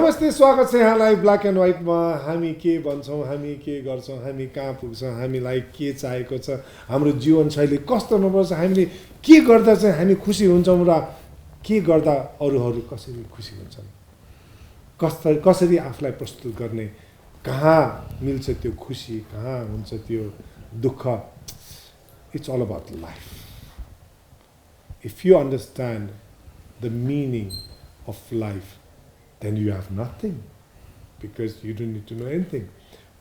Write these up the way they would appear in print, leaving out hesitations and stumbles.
नमस्ते स्वागत छ यहाँलाई ब्ल्याक एन्ड व्हाइटमा हामी के भन्छौँ हामी के गर्छौँ हामी कहाँ पुग्छौँ हामीलाई के चाहिएको छ हाम्रो जीवनशैली कस्तो हुनुपर्छ हामीले के गर्दा चाहिँ हामी खुसी हुन्छौँ र के गर्दा अरूहरू कसरी खुसी हुन्छन् कसरी आफूलाई प्रस्तुत गर्ने कहाँ मिल्छ त्यो खुसी कहाँ हुन्छ त्यो दुःख it's all about life if you understand the meaning of life then you have nothing because you don't need to know anything.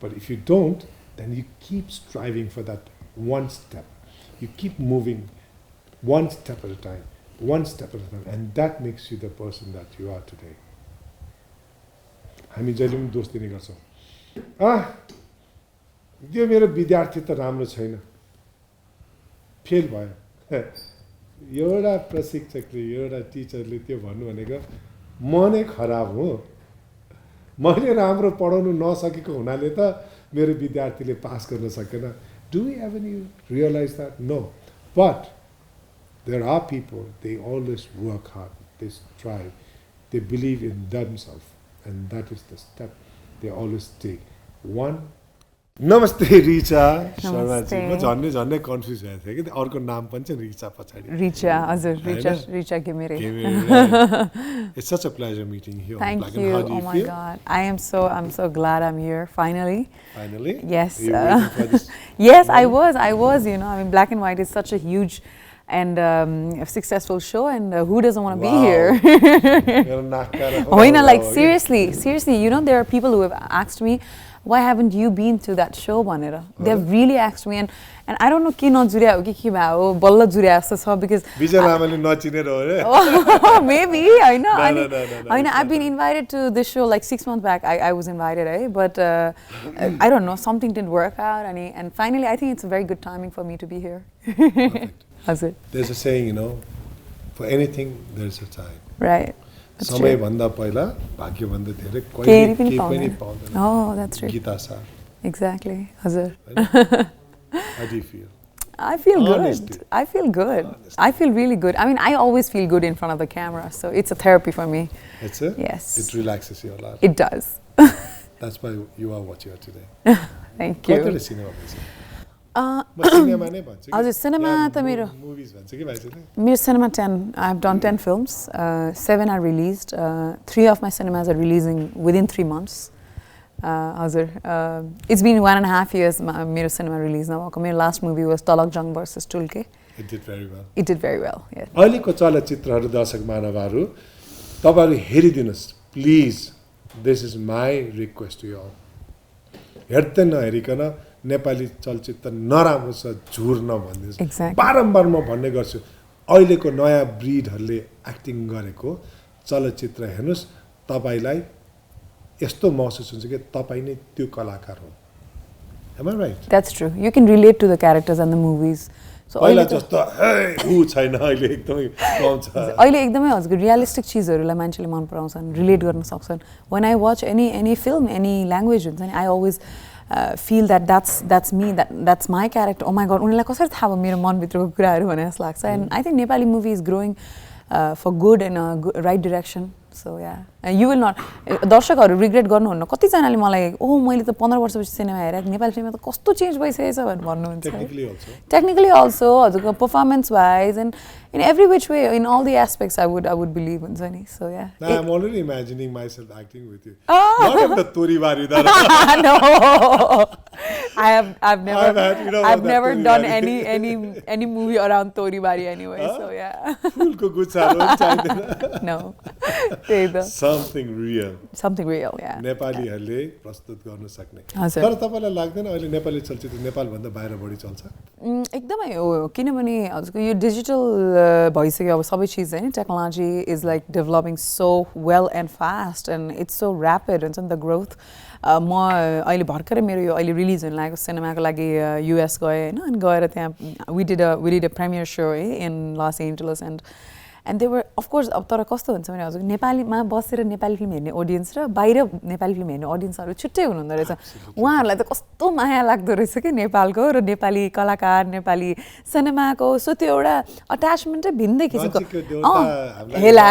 But if you don't, then you keep striving for that one step. You keep moving one step at a time, and that makes you the person that you are today. हामी जहिले पनि दोष दिने गर्छौँ त्यो मेरो विद्यार्थी त राम्रो छैन फेल भयो एउटा प्रशिक्षकले एउटा टिचरले त्यो भन्नु भनेको म नै खराब हो मैले राम्रो पढाउनु नसकेको हुनाले त मेरो विद्यार्थीले पास गर्न सकेन do we ever you realize that no but there are people they always work hard they strive they believe in themselves and that is the step they always take one नमस्ते रिचा शर्माजी म झन्नै confuse भएको थिएँ कि अर्को नाम पनि छ रिचा पछाडि रिचा हजुर Richa Ghimire It's such a pleasure meeting you. Thank you. How do you oh my feel? God, I'm so glad I'm here finally. Finally? Yes. Are you waiting for this? Yes, I was. You know, I mean, Black and White is such a huge and successful show, and who doesn't want to be here? Oh, you know, like seriously, you know, there are people who have asked me, why haven't you been to that show, Vanera? They've really asked me, and I don't know ke najuria ho ki ke bhao balla juria jasto cha because Vijaya Lama le nachine ho re maybe I know I've been invited to this show like 6 months back. I was invited, but I don't know, something didn't work out, and finally I think it's a very good timing for me to be here. Perfect. How's it? There's a saying, you know, for anything there's a time. Right. समय भन्दा पहिला भाग्य भन्दा धेरै कहिले केही पनि पाउँदैन. Oh, that's true. गीता सार. Exactly. Hazar. How do you feel? I feel Honesty. good. I feel good. I feel really good. I mean, I always feel good in front of the camera, so it's a therapy for me. It's it? Yes. It relaxes you a lot. It does. That's why you are what you are today. Thank you. कतिवटा cinema भन्छ? म cinema नै भन्छु कि हजुर cinema त मेरो movies भन्छ कि भाइले मेरो cinema 10 I have done 10 films. 7 are released. 3 of my cinemas are releasing within 3 months. हजुर it's been 1.5 years मेरो सिनेमा रिलिज नभएको. मेरो लास्ट मुभी was तलक जङ versus Tulke. It did very well. It did very well. Yes. अहिलेको चलचित्रहरू दर्शक मानवहरू तपाईहरु हेरिदिनुस् please. This is my request to you all. हेर्दै नहेरिकन नेपाली चलचित्र नराम्रो छ झुर नभन्दिनुस्. Exactly. बारम्बार म भन्ने गर्छु अहिलेको नयाँ ब्रिडहरूले एक्टिङ गरेको चलचित्र हेर्नुस् तपाईलाई यस्तो महसुस हुन्छ कि तपाई नै त्यो कलाकार हो. Am I right? That's true. You can relate to the characters and the movies. So पहिला जस्तो उ छैन अहिले एकदमै कम छ. अहिले एकदमै हजुर रियलिस्टिक चीजहरुलाई मान्छेले मन पराउँछन्, रिलेट गर्न सक्छन्. When I watch any film, any language हुन्छ नि, I always feel that's me, that's my character. Oh my God, उनीलाई कसरी थाहा भयो मेरो मन भित्रको कुराहरु भने जस्तो लाग्छ. And I think Nepali movie is growing for good in a right direction. So yeah, you will not दर्शकहरु रिग्रेट गर्नुहुन्न. कति जनाले मलाई मैले त 15 वर्षपछि सिनेमा हेरेँ नेपाली सिनेमा त कस्तो चेन्ज भइसकेछ भनेर भन्नुहुन्छ. Technically also हजुरको performance wise and in every which way, in all the aspects I would believe in Zani. So yeah. Now I'm already imagining myself acting with you. Not in the Toribari. No. I've never done any movie around Toribari anyway. So yeah. No. Something real. Something real, yeah. Nepali हरले प्रस्तुत गर्न सक्ने. तर तपाईलाई लाग्दैन अहिले नेपाली चलचित्र नेपाल भन्दा बाहिर बढी चल्छ? एकदमै हो किनभने हजुरको यो डिजिटल भइसक्यो अब सबै चीज हैन. Technology is like developing so well and fast and it's so rapid हुन्छ नि द ग्रोथ. म अहिले भर्खरै मेरो यो अहिले रिलिज हुन लागेको सिनेमाको लागि युएस गएँ हैन. अनि गएर त्यहाँ we did a premiere show in Los Angeles and they were of course अब तर कस्तो हुन्छ भने हजुर नेपालीमा बसेर नेपाली फिल्म हेर्ने अडियन्स र बाहिर नेपाली फिल्म हेर्ने अडियन्सहरू छुट्टै हुनुहुँदो रहेछ उहाँहरूलाई त कस्तो माया लाग्दो रहेछ कि नेपालको र नेपाली कलाकार नेपाली सिनेमाको सो त्यो एउटा अट्याचमेन्टै भिन्दै किसिमको हेला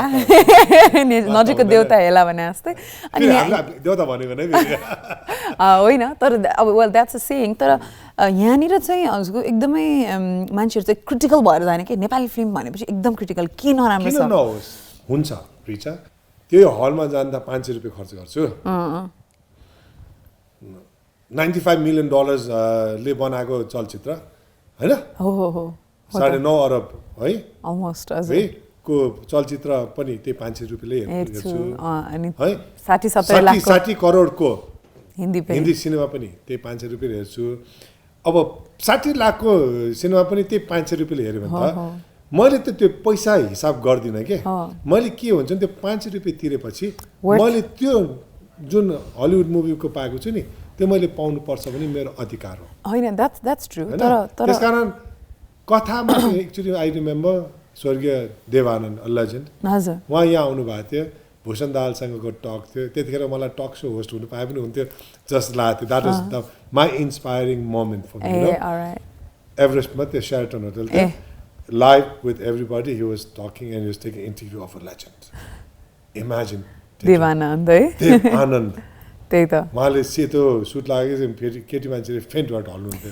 नजिकको देउता हेला भने जस्तै अनि होइन तर अब वेल द्याट्स अ सेयिङ तर यहाँनिर चाहिँ हजुरको एकदमै मान्छेहरू चाहिँ क्रिटिकल भएर जाने कि नेपाली फिल्म भनेपछि एकदम क्रिटिकल के नराम्रो छ हुन्छ रिचा त्यही हलमा जाँदा 500 रुपियाँ खर्च गर्छु $95 million ले बनाएको चलचित्र हैन हो 9.5 अरब है अलमोस्ट है को चलचित्र पनि त्यही 500 रुपियाँले हेर्छु अनि है 60-70 लाख 60 करोडको हिन्दी सिनेमा पनि त्यही 500 रुपियाँले हेर्छु अब 60 लाखको सिनेमा पनि त्यही 500 रुपियाँले हेर्यो भने त मैले त त्यो पैसा हिसाब गर्दिनँ के मैले के हुन्छ नि त्यो 500 रुपियाँ तिरेपछि मैले त्यो जुन हलिउड मुभीको पाएको छु नि त्यो मैले पाउनु पर्छ भने मेरो अधिकार हो हैन द्याट्स ट्रु तर त्यसकारण कथामा एक्चुअली आई रिमेम्बर स्वर्गीय देवानन्द लेजेन्ड हजुर उहाँ यहाँ आउनु भएको थियो भूषण दाहालसँगको टक थियो त्यतिखेर मलाई टक सो होस्ट हुनु पाए पनि हुन्थ्यो जस्ट लाग्थ्यो that was the my inspiring moment for me एभरेस्टमा त्यो शेरटन होटल थियो live with everybody he was talking and he was taking an interview of a legend imagine Devanand Devanand त्यही त उहाँले सेतो सुट लागेपछि फेरि केटी मान्छेले फेन्ट भएर ढल्नुहुन्थ्यो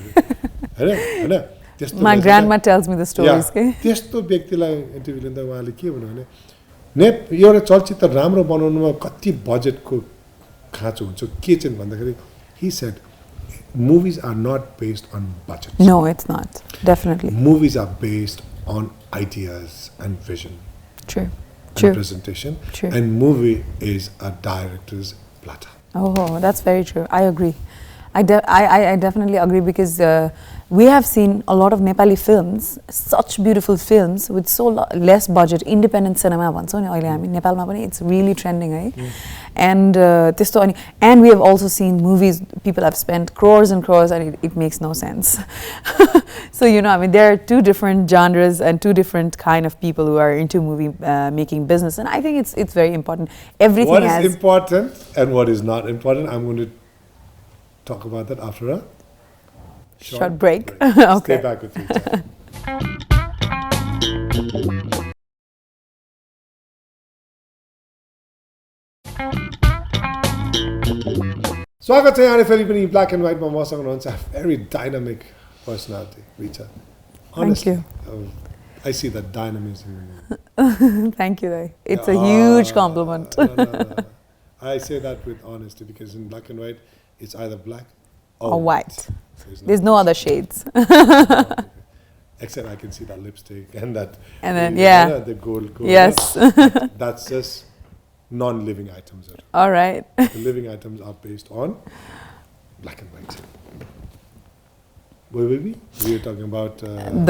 हैन त्यस्तो my grandma tells me the stories के त्यस्तो व्यक्तिलाई इन्टरभ्यु लिँदा उहाँले के भन्नु भने एउटा चलचित्र राम्रो बनाउनुमा कति बजेटको खाँचो हुन्छ के चाहिँ भन्दाखेरि he said movies are not based on budget. No, it's not. Definitely. Movies are based on ideas and vision. True. And presentation. True. And movie is a director's platter. Oh, that's very true. I agree. I definitely agree because we have seen a lot of Nepali films, such beautiful films with so less budget, independent cinema भन्छौँ नि अहिले हामी नेपालमा पनि it's really trending है and त्यस्तो अनि and we have also seen movies people have spent crores and crores and it makes no sense so you know I mean there are two different genres and two different kind of people who are into movie making business and I think it's very important everything what is important and what is not important I'm going to talk about that after a short break. Okay. Stay back with you. स्वागत छ यहाँ फेरि पनि black and व्हाइटमा मसँग हुनुहुन्छ very dynamic personality Reecha. Honestly, thank you. I see that dynamism. Thank you. It's a huge compliment. No. I say that with honesty because in black and white it's either black or white. There's no other shades. Except I can see that lipstick and that. And then the gold. Yes. That's just non-living items. All right. The living items are based on black and white. Where were we? We were talking about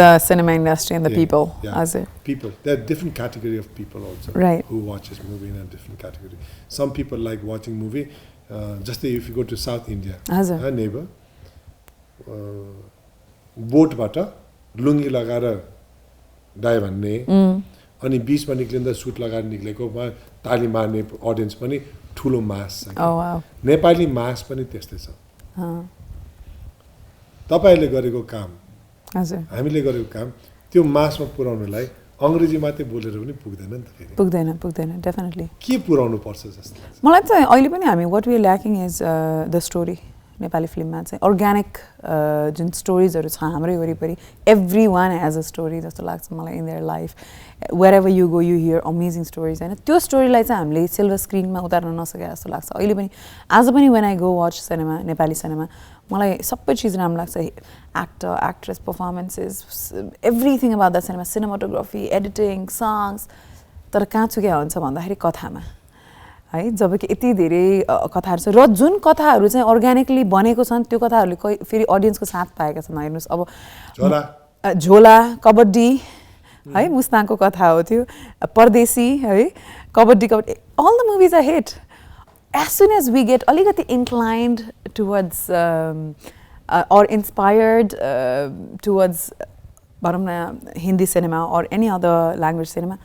the cinema industry and the people. Yeah. As it. People. There are different category of people also. Right. Who watches movie in a different category. Some people like watching movie. Just if you go to South India, a neighbor, बोटबाट लुङ्गी लगाएर die भन्ने अनि बीचमा निक्लिँदा suit लगाएर निक्लेकोमा ताली मार्ने audience पनि ठुलो मास छ नेपाली मास पनि त्यस्तै छ तपाईहरुले गरेको काम हजुर हामीले गरेको काम त्यो मासमा पुर्याउनलाई अंग्रेजी मात्रै बोलेर पनि पुग्दैन नि त फेरि पुग्दैन डेफिनेटली के पुर्याउनु पर्छ जस्तो लाग्छ मलाई चाहिँ अहिले पनि हामी what we are lacking is the story Nepali फिल्ममा चाहिँ अर्ग्यानिक जुन स्टोरीजहरु छ हाम्रै वरिपरि एभ्रीवन हैज अ स्टोरी जस्तो लाग्छ मलाई in their life wherever you go you hear amazing stories हैन त्यो स्टोरीलाई चाहिँ हामीले सिल्भर स्क्रिनमा उतार्न नसके जस्तो लाग्छ अहिले पनि आज पनि when I go watch cinema Nepali cinema मलाई सबै चीज राम्रो लाग्छ actor actress performances everything about the cinema cinematography editing songs तर कहाँ चुक्या हुन्छ भन्दाखेरि कथामा है जबकि यति धेरै कथाहरु छ र जुन कथाहरु चाहिँ अर्ग्यानिकली बनेको छन् त्यो कथाहरुले फेरि ऑडियन्सको साथ पाएका छन् हेर्नुस् अब झोला कबड्डी है मुस्ताङको कथा हो त्यो परदेशी है kabaddi all the movies are hit as soon as we get अलिकति inclined towards or inspired towards भनौं न Hindi cinema or any other language cinema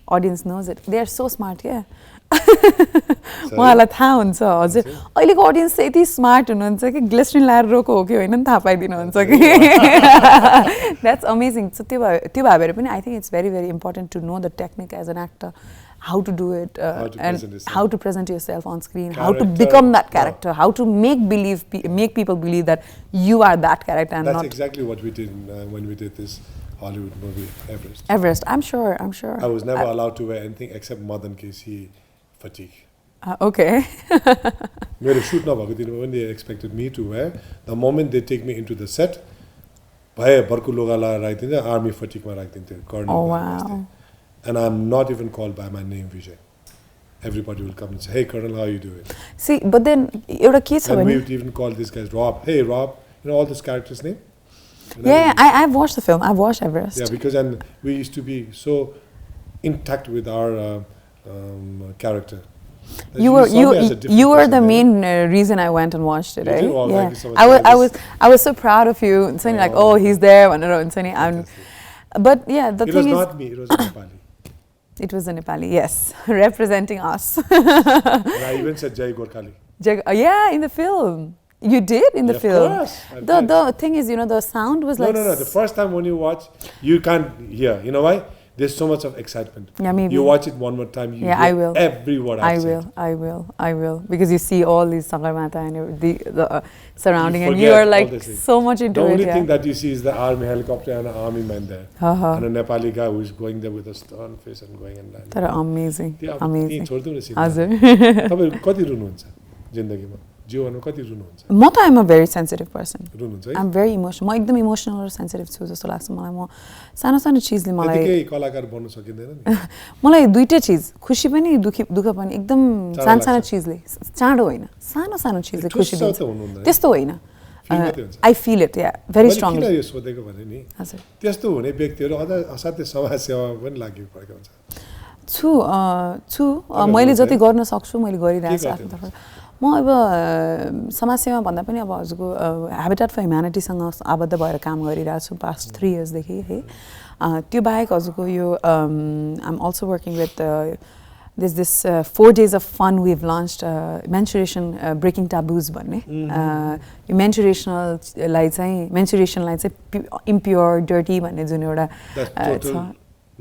audience knows it. They are so smart, yeah. उहाँलाई थाहा हुन्छ हजुर अहिलेको अडियन्स चाहिँ यति स्मार्ट हुनुहुन्छ कि ग्लिसरिन लाएर रोको हो कि होइन नि थाहा पाइदिनुहुन्छ कि द्याट्स अमेजिङ सो त्यो भएर पनि I think it's very very important to know the technique as an actor how to do it and how to present yourself on screen, how to become that character, how to make people believe that you are that character and that's not. That's exactly what we did when we did this Hollywood movie Everest. Everest, I'm sure. I was never allowed to wear anything except Madan Kesi fatigue. Okay. मेरो shoot नभएको दिनमा पनि they expected me to wear. The moment they take me into the set, भए भर्को लुगा लगाएर राखिदिन्छ army फटिकमा राखिदिन्थ्यो colonel. Oh wow. And I'm not even called by my name, Vijay. Everybody will come and say, hey, Colonel, how are you doing? See, but then, and we would even call these guys Rob. Hey, Rob. You know all those characters' name? Yeah, I've watched the film. I've watched Everest. Yeah, because and we used to be so intact with our character. You were the main reason I went and watched it. You right? Thank you so much. I was so proud of you. And saying like, oh, he's there. But yeah, the thing is, it was not me. It was Nepali. It was a Nepali, yes, representing us. And I even said Jai Gorkhali. Yeah, in the film. You did in the film. Of course. The thing is, the sound was like. No. The first time when you watch, you can't hear. You know why? There's so much of excitement. Yeah, maybe. You watch it one more time. You I will. Every word I said. I will. Because you see all these Sagarmata and the surrounding, and you are like so much into it. The only thing that you see is the army helicopter and an army man there. And a Nepali guy who is going there with a stern face and going and landing. That are amazing. Amazing. हजुर तपाईहरु कति रुनुहुन्छ जिन्दगीमा जीवनमा कति रुनुहुन्छ म त I'm a very sensitive person रुनुहुन्छ है आइम भेरी इमोसनल म एकदम इमोसनल र सेन्सिटिभ छु जस्तो लाग्छ मलाई म सानो सानो चीजले मलाई त्यतिकै कलाकार बन्न सकिदैन नि मलाई दुईटै चीज खुशी पनि दुःख पनि एकदम सानो सानो चीजले चाँडो होइन सानो सानो चीजले खुशी दिन्छ त्यस्तो होइन I feel it, yeah, very strongly. किन यो सोधेको भने नि हजुर त्यस्तो हुने व्यक्तिहरु असाध्यै समाज सेवा पनि लागि परेको हुन्छ छु मैले जति गर्न सक्छु मैले गरिरहेको छु आफ्नो तर्फबाट म अब समाजसेवा भन्दा पनि अब हजुरको ह्याबिटेट फर ह्युम्यानिटीसँग आबद्ध भएर काम गरिरहेको छु पास्ट 3 इयर्सदेखि है त्यो बाहेक हजुरको यो I'm also working with this 4 days of fun we've launched menstruation breaking taboos भन्ने menstruationलाई चाहिँ impure dirty भन्ने जुन एउटा छ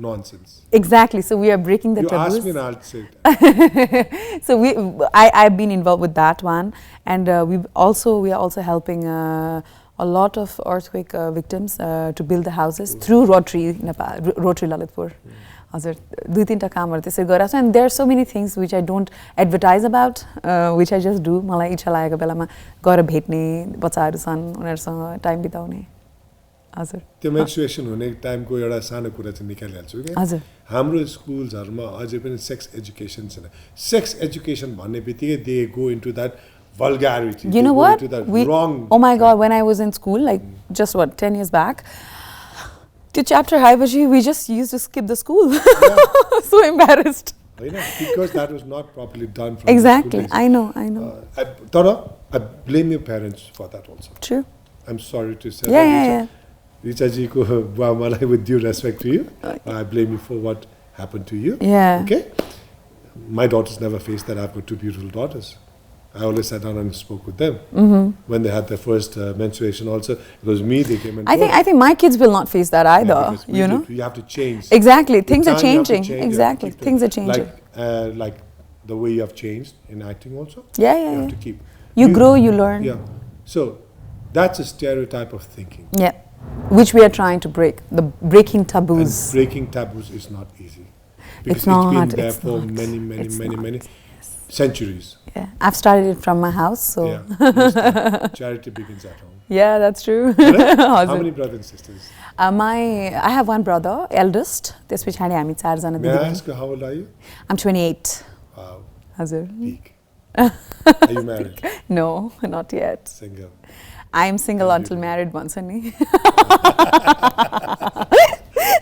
nonsense. Exactly. So we are breaking the taboos. You asked me and I'll say it. So I've been involved with that one, and we are also helping a lot of earthquake victims to build the houses through Rotary Nepal, Rotary Lalitpur. हजुर दुई तीनटा कामहरु त्यसै गरिरहेको छु and there are so many things which I don't advertise about which I just do मलाई इच्छा लागेको बेलामा गएर भेट्ने बच्चाहरु छन् उनीहरुसँग टाइम बिताउने हजुर त्यो मेन्स्ट्रुएसन हुने टाइमको एउटा सानो कुरा चाहिँ निकालिहाल्छु के हजुर हाम्रो स्कुल्सहरुमा अझै पनि सेक्स एजुकेसन छैन सेक्स एजुकेसन भन्ने बित्तिकै they go into that vulgarity you know what wrong oh my god when I was in school like just 10 years back to chapter Haibaji we just used to skip the school so embarrassed because that was not properly done from exactly I know I blame your parents for that also true I'm sorry to say yeah Reecha ji ko malai with due respect to you I blame you for what happened to you okay my daughters never faced that I've got 2 beautiful daughters I always sat down and spoke with them when they had their first menstruation. Also, it was me. They came and I think my kids will not face that either. You know, you have to change. Exactly, things are changing. Exactly, things are changing. Like the way you have changed in acting also. Yeah. You have to keep. You grow, you learn. Yeah. So that's a stereotype of thinking. Yeah, which we are trying to break. The breaking taboos. And breaking taboos is not easy. Because it's not. It's been there for many centuries. Yeah, I've started it from my house, so. Yeah, charity begins at home. Yeah, that's true. How many brothers and sisters? I have one brother, eldest. This which हामी 4 जना May I ask how old are you? I'm 28. Wow. Hazur. Peak. Are you married? No, not yet. Single. I'm single until married once, honey.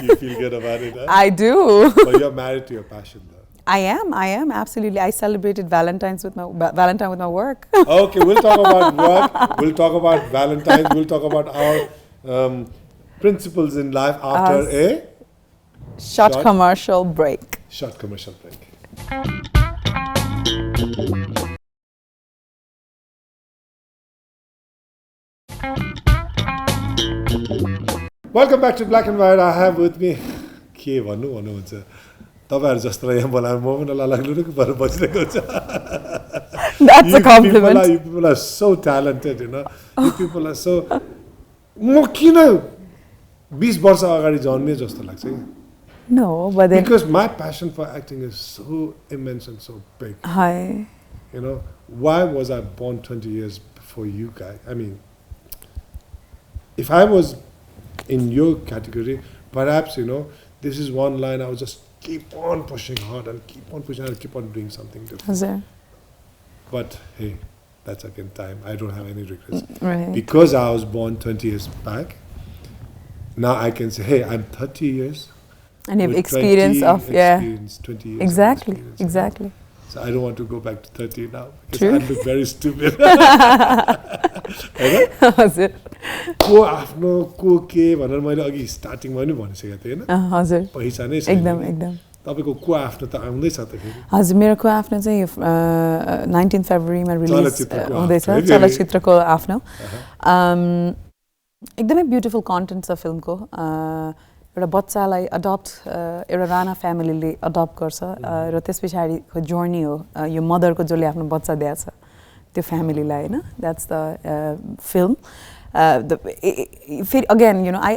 You feel good about it, huh? I do. But you're married to your passion, though. I am absolutely. I celebrated Valentine with my work. Okay, we'll talk about work. We'll talk about Valentine's. We'll talk about our principles in life after a short commercial break. Short commercial break. Welcome back to Black and White. I have with me के भन्नुहुन्छ तपाईहरु जस्तोलाई यहाँ बोलाएर म पनि ललाग्लुरुक भएर बसिरहेको हुन्छ. That's a compliment. You people are so talented, you know. You people are so म किन 20 वर्ष अगाडि जन्मे जस्तो लाग्छ कि. No, but then because my passion for acting is so immense and so big. Hi. You know, why was I born 20 years before you guys? I mean, if I was in your category, perhaps, you know, this is one line I would just keep on pushing hard and keep on pushing and keep on doing something different. But hey, that's again time. I don't have any regrets. Right. Because I was born 20 years back, now I can say, hey, I'm 30 years. And you have experience of, 20 years exactly, of experience, exactly. You know? So I don't want to go back to 30 now because True. I look very stupid. हजुर को आफ्नो को के भनेर मैले अघि स्टार्टिङमा पनि भनिसकेको थिएँ हैन. हजुर पहिचानै छैन. एकदम एकदम तपाईको को आफ्नो त आउँदैछ त फेरि. हजुर मेरो को आफ्नो चाहिँ 19 फेब्रुअरीमा रिलिज हुँदैछ चलचित्रको आफ्नो. एकदमै ब्युटिफुल कन्टेन्ट छ फिल्मको. एउटा बच्चालाई अडप्ट एउटा राणा फ्यामिलीले अडप्ट गर्छ र त्यस पछाडिको जर्नी हो यो मदरको जसले आफ्नो बच्चा दिएछ त्यो फ्यामिलीलाई हैन. That's the film. फेरि अगेन यु नो आई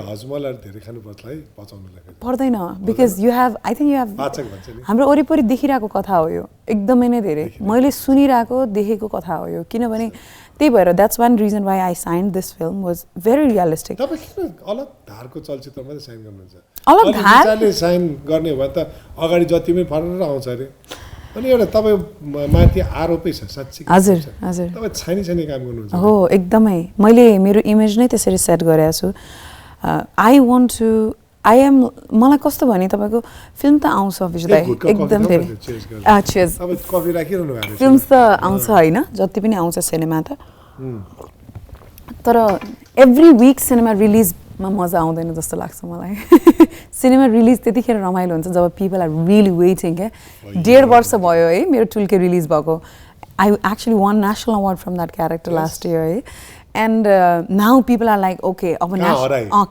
हजमलहरु धेरै खानु पर्छ है बचाउनलाई पर्दैन because you have I think you have पाचक भन्छ नि. हाम्रो वरिपरि देखिरहेको कथा हो यो एकदमै नै धेरै मैले सुनिरहेको देखेको कथा हो यो किनभने त्यही भएर that's one reason why I signed this film was very realistic. तपाईँ किन अलग धारको चलचित्रमा चाहिँ साइन गर्नुहुन्छ? अलग धार साइन गर्ने हो भने त अगाडि जति पनि फरक आउँछ अरे. अनि एउटा तपाईँ माथि आरोपै छ साँच्चै. हजुर हजुर तपाईँ छानी काम गर्नुहुन्छ. हो एकदमै मैले मेरो इमेज नै त्यसरी सेट गरेको छु. I want to I am मलाई कस्तो भने तपाईँको फिल्म त आउँछ विजय एकदम धेरै चेज कफी राखिरहनु भएको फिल्म्स त आउँछ होइन जति पनि आउँछ सिनेमा त. तर एभ्री विक सिनेमा रिलिजमा मजा आउँदैन जस्तो लाग्छ मलाई. सिनेमा रिलिज त्यतिखेर रमाइलो हुन्छ जब पिपल आर रियली वेटिङ क्या. 1.5 वर्ष भयो है मेरो टुल्के रिलिज भएको. I actually one national award from that character last year है. And now people are like, okay, अब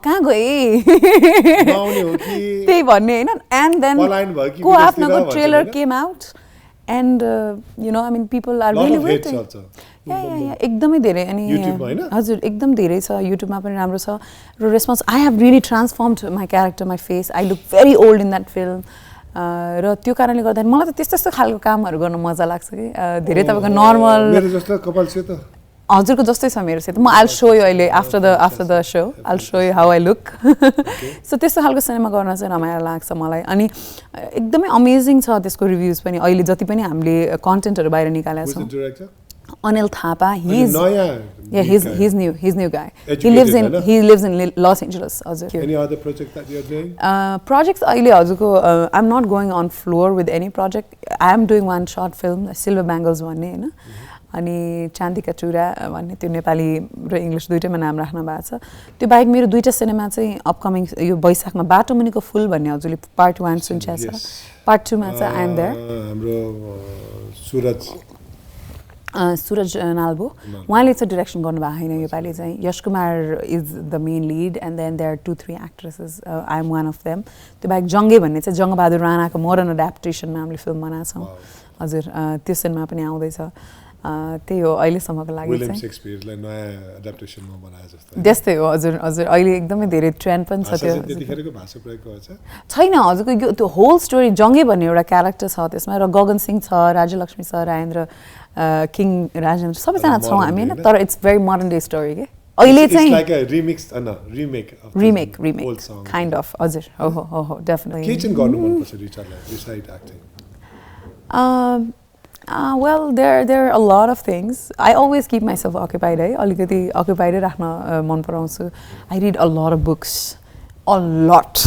कहाँ गए त्यही भन्ने होइन. And then को आफ्नोको trailer came out and you know I mean people are really waiting. एकदमै धेरै अनि हजुर एकदम धेरै छ युट्युबमा पनि राम्रो छ र response. I have really transformed my character my face. I look very old in that film र त्यो कारणले गर्दा मलाई त त्यस्तो खालको कामहरू गर्न मजा लाग्छ कि धेरै तपाईँको नर्मल हजुरको जस्तै छ मेरो सेट. म आइल सो यु अहिले after the show I'll show you how I look. सो त्यस्तो खालको सिनेमा गर्न चाहिँ रमाइलो लाग्छ मलाई. अनि एकदमै अमेजिङ छ त्यसको रिभ्युज पनि. अहिले जति पनि हामीले कन्टेन्टहरू बाहिर निकालेका छौँ. Anil Thapa, he's new guy. He lives in Los Angeles. Any other project that you're doing? Projects अहिले हजुरको I'm not going on floor with any project. I am doing one short film, Silver Bangles भन्ने हैन. अनि चाँदीका चुरा भन्ने त्यो नेपाली र English दुईटैमा नाम राख्न भएको छ. त्यो बाहेक मेरो दुईटा सिनेमा चाहिँ अपकमिङ यो वैशाखमा बाटो मुनिको फुल भन्ने हजुरले पार्ट 1 सुन्छ छ. पार्ट 2 मा चाहिँ आई एम देयर. हाम्रो सुरज नाल्बो उहाँले चाहिँ डिरेक्सन गर्नुभएको होइन योपालि चाहिँ. Yash Kumar is the main lead and then there are 2-3 actresses. I am one of them. त्यो बाहेक जङ्गे भन्ने चाहिँ जङ्गबहादुर राणाको मोडर्न एड्याप्टेसनमा हामीले फिल्म बनाएको छौँ. हजुर त्यो सिनेमा पनि आउँदैछ. त्यही हो अहिलेसम्मको लागि चाहिँ शेक्सपियरलाई नयाँ एड्याप्टेसनमा बनाए जस्तो त्यस्तै हो. हजुर हजुर अहिले एकदमै धेरै ट्रेन्ड पनि छ त्यो. त्यतिखेरको भाषा प्रयोग गर्छ छैन हजुरको त्यो होल स्टोरी. जङ्गे भन्ने एउटा क्यारेक्टर छ त्यसमा र गगन सिंह छ, राज्यलक्ष्मी छ, राजेन्द्र किङ राजेन्द्र सबैजना छौँ हामी होइन. तर it's very modern day story के अहिले चाहिँ रिमेक काइन्ड अफ. हजुर हो हो हो डेफिनेटली. के चाहिँ गर्नु मन पर्छ रिचालाई beside acting? Well, there are a lot of things. I always keep myself occupied. अलिकति occupied राख्न मन पराउँछु. I read a lot of books. A lot.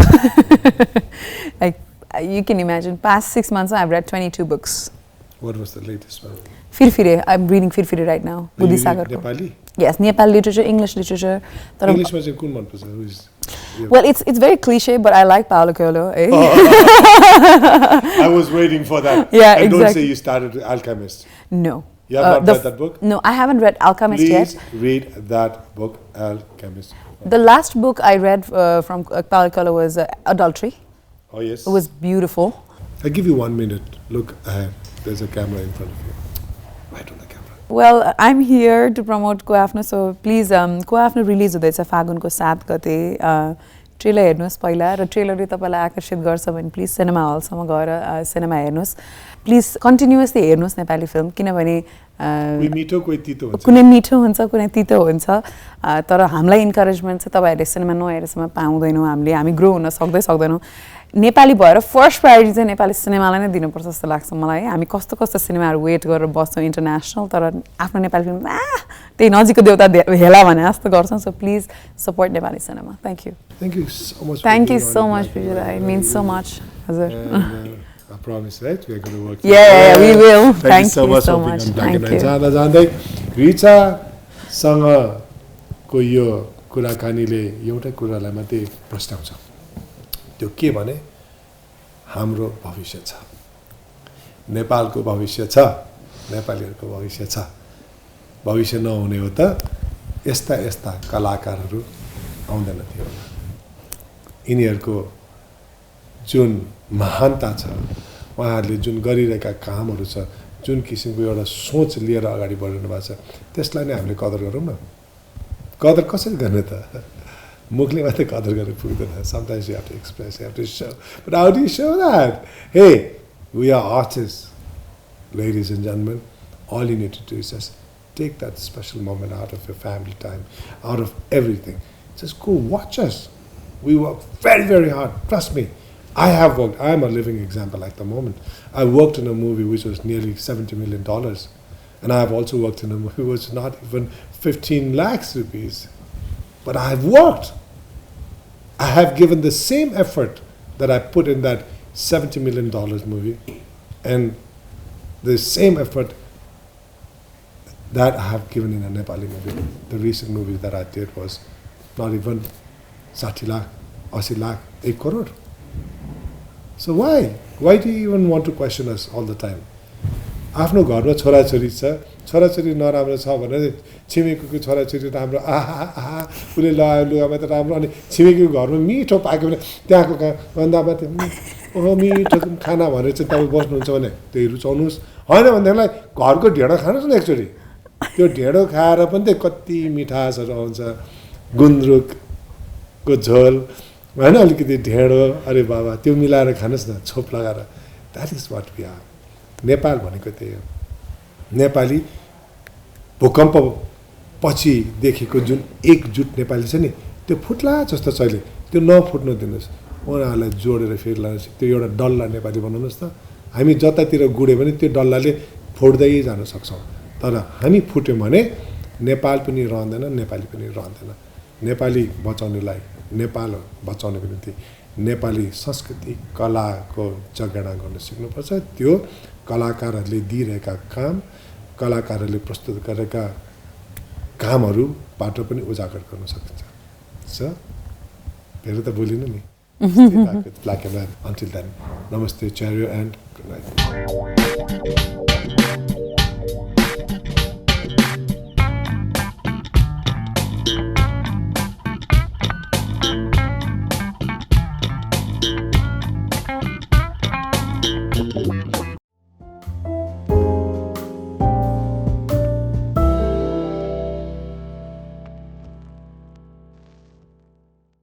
Like you can imagine, past 6 months I've read 22 books. What was the latest one? Firfire. I'm reading Firfire right now. Buddhi Sagar. Nepali? Yes, Nepali literature, English literature. English ma चाहिँ कुन मन पर्छ? Who is Well, it's very cliche, but I like Paulo Coelho. Eh? I was waiting for that. Yeah, and don't exactly. say you started with Alchemist. No. You have not read that book? No, I haven't read Alchemist Please yet. read that book, Alchemist. The last book I read from Paulo Coelho was Adultery. Oh, yes. It was beautiful. I give you 1 minute. Look ahead. There's a camera in front of you. Right on the camera. Well, I'm here to promote Koafno, so please, Koafno release हुँदैछ फागुनको 7 गते trailer हेर्नुहोस् पहिला र ट्रेलरले तपाईलाई आकर्षित गर्छ भने please cinema हलसम्म गएर सिनेमा हेर्नुहोस् प्लिज कन्टिन्युअसली हेर्नुहोस् नेपाली फिल्म किनभने कोही मिठो कोही तितो हुन्छ कुनै मिठो हुन्छ कुनै तितो हुन्छ तर हामीलाई इन्करेजमेन्ट चाहिँ तपाईहरुले सिनेमा नहेरेसम्म पाउँदैनौँ हामी ग्रो हुन सक्दैनौँ नेपाली भएर फर्स्ट प्रायोरिटी चाहिँ नेपाली सिनेमालाई नै दिनुपर्छ जस्तो लाग्छ मलाई हामी कस्तो कस्तो सिनेमाहरू वेट गरेर बस्छौँ इन्टरनेसनल तर आफ्नो नेपाली फिल्म त्यही नजिकको देउता हेला भने जस्तो गर्छौँ so please support Nepali cinema thank you Thank you so much Vijaya. It means so much हजुर I promise, right? We are going to work. Yeah, we will. Thank you so much for being on Black and White. जाँदै रिचा सँगको यो कुराकानीले एउटै कुरालाई मात्रै प्रस्ताउँछ त्यो के भने हाम्रो भविष्य छ नेपालको भविष्य छ नेपालीहरूको भविष्य छ भविष्य नहुने हो त यस्ता कलाकारहरू आउँदैन थियो यिनीहरूको जुन महानता छ उहाँहरूले जुन गरिरहेका कामहरू छ जुन किसिमको एउटा सोच लिएर अगाडि बढिरहनु भएको छ त्यसलाई नै हामीले कदर गरौँ न कदर कसरी गर्ने त मुखले मात्रै कदर गरेर पुग्दैन sometimes you have to express you have to show but how do you show that hey we are artists ladies and gentlemen all you need to do is just take that special moment out of your family time out of everything just go watch us we work very very hard trust me I have worked. I am a living example at the moment. I worked in a movie which was nearly $70 million. And I have also worked in a movie which was not even 15 lakhs rupees. But I have worked. I have given the same effort that I put in that $70 million movie. And the same effort that I have given in a Nepali movie. The recent movie that I did was not even 60 lakh, 80 lakh, 1 crore. So why? Why do you even want to question us all the time? आफ्नो घरमा छोराछोरी छ छोराछोरी नराम्रो छ भने छिमेकीको छोराछोरी राम्रो आहा उसले लगायो लुगामा त राम्रो अनि छिमेकीको घरमा मिठो पाक्यो भने त्यहाँको गन्दामा त ओहो मिठो खाना भनेर चाहिँ तपाईँ बस्नुहुन्छ भने त्यही रुचाउनुहोस् होइन भनेदेखिलाई घरको ढेँडो खानुहोस् न एकचोटि त्यो ढेँडो खाएर पनि त कति मिठासहरू आउँछ गुन्द्रुकको झोल होइन अलिकति ढेँडो अरे बाबा त्यो मिलाएर खानुहोस् न छोप लगाएर that is what we are Nepal भनेको त्यही हो नेपाली भूकम्प पछि देखेको जुन एकजुट नेपाली छ नि त्यो फुट्ला जस्तो छ अहिले त्यो नफुट्नु दिनुहोस् उनीहरूलाई जोडेर फेरि लानुहोस् त्यो एउटा डल्ला नेपाली बनाउनुहोस् त हामी जतातिर गुड्यो भने त्यो डल्लाले फोड्दै जान सक्छौँ तर हामी फुट्यौँ भने नेपाल पनि रहँदैन नेपाली पनि रहँदैन नेपाली बचाउनेलाई नेपाल बचाउनको निम्ति नेपाली संस्कृति कलाको जगेडा गर्न सिक्नुपर्छ त्यो कलाकारहरूले दिइरहेका काम कलाकारहरूले प्रस्तुत गरेका कामहरूबाट पनि उजागर गर्न सकिन्छ सो धेरै त बोलिनु नि black and white until then namaste cheerio and good night